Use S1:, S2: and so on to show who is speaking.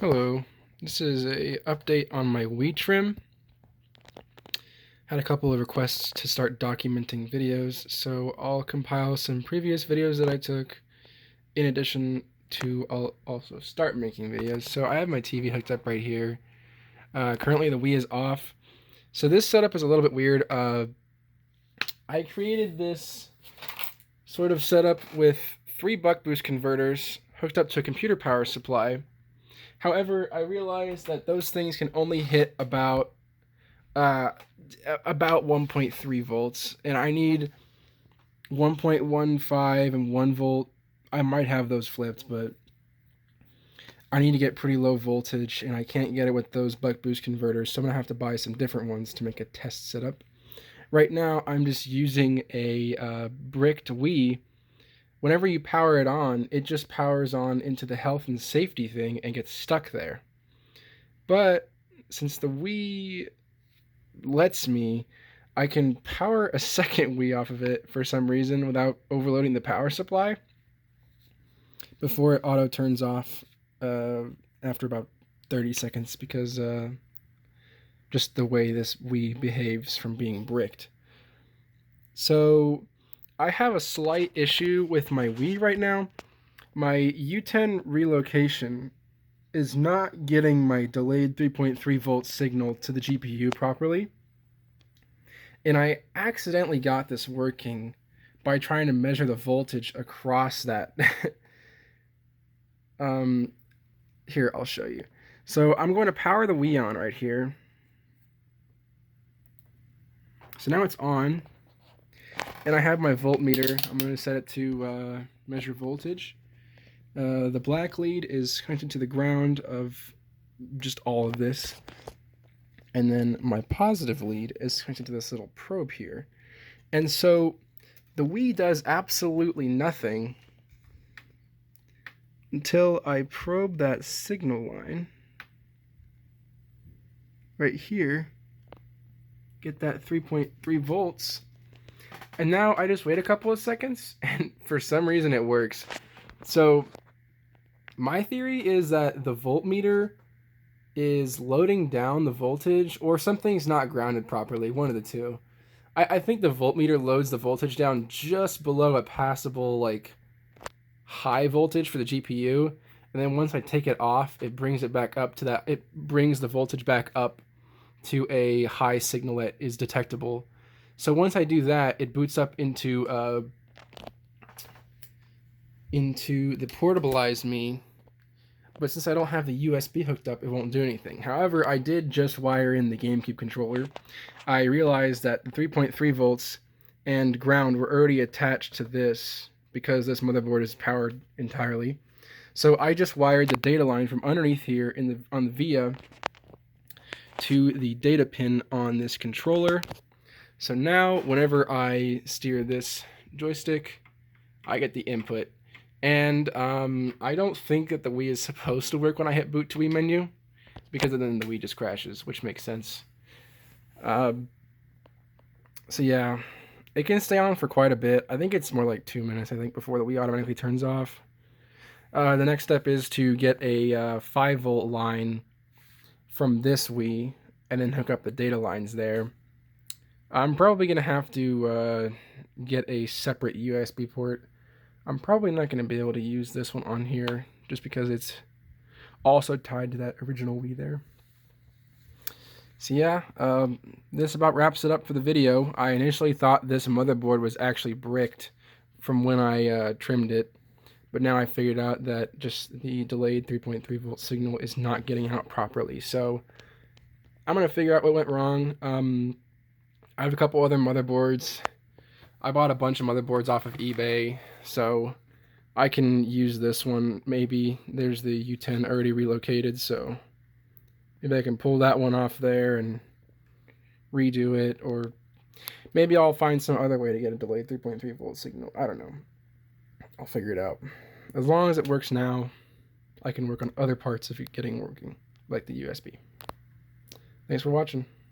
S1: Hello, this is a update on my Wii trim. Had a couple of requests to start documenting videos, so I'll compile some previous videos that I took in addition to I'll also start making videos. So I have my TV hooked up right here. Currently the Wii is off. So this setup is a little bit weird. I created this sort of setup with 3 buck boost converters hooked up to a computer power supply. However, I realized that those things can only hit about 1.3 volts, and I need 1.15 and 1 volt. I might have those flipped, but I need to get pretty low voltage, and I can't get it with those buck boost converters, so I'm gonna have to buy some different ones to make a test setup. Right now, I'm just using a bricked Wii. Whenever you power it on, it just powers on into the health and safety thing and gets stuck there. But since the Wii lets me, I can power a second Wii off of it for some reason without overloading the power supply before it auto turns off after about 30 seconds because just the way this Wii behaves from being bricked. So I have a slight issue with my Wii right now. My U10 relocation is not getting my delayed 3.3 volt signal to the GPU properly. And I accidentally got this working by trying to measure the voltage across that. Here, I'll show you. So I'm going to power the Wii on right here. So now it's on. And I have my voltmeter. I'm going to set it to measure voltage. The black lead is connected to the ground of just all of this. And then my positive lead is connected to this little probe here. And so the Wii does absolutely nothing until I probe that signal line right here, get that 3.3 volts, and now I just wait a couple of seconds, and for some reason it works. So my theory is that the voltmeter is loading down the voltage, or something's not grounded properly, one of the two. I think the voltmeter loads the voltage down just below a passable, like, high voltage for the GPU, and then once I take it off, it brings it back up to that, it brings the voltage back up to a high signal that is detectable. So once I do that, it boots up into the portableized me, but since I don't have the USB hooked up, it won't do anything. However, I did just wire in the GameCube controller. I realized that the 3.3 volts and ground were already attached to this because this motherboard is powered entirely. So I just wired the data line from underneath here on the VIA to the data pin on this controller. So now whenever I steer this joystick, I get the input. And I don't think that the Wii is supposed to work when I hit boot to Wii menu, because then the Wii just crashes, which makes sense. So yeah, it can stay on for quite a bit. I think it's more like 2 minutes, I think, before the Wii automatically turns off. The next step is to get a 5 volt line from this Wii and then hook up the data lines there. I'm probably going to have to get a separate USB port. I'm probably not going to be able to use this one on here just because it's also tied to that original Wii there. So yeah, this about wraps it up for the video. I initially thought this motherboard was actually bricked from when I trimmed it, but now I figured out that just the delayed 3.3 volt signal is not getting out properly. So I'm going to figure out what went wrong. I have a couple other motherboards. I bought a bunch of motherboards off of eBay, so I can use this one. Maybe there's the U10 already relocated, so maybe I can pull that one off there and redo it, or maybe I'll find some other way to get a delayed 3.3 volt signal. I don't know. I'll figure it out. As long as it works now, I can work on other parts of it getting working, like the USB. Thanks for watching.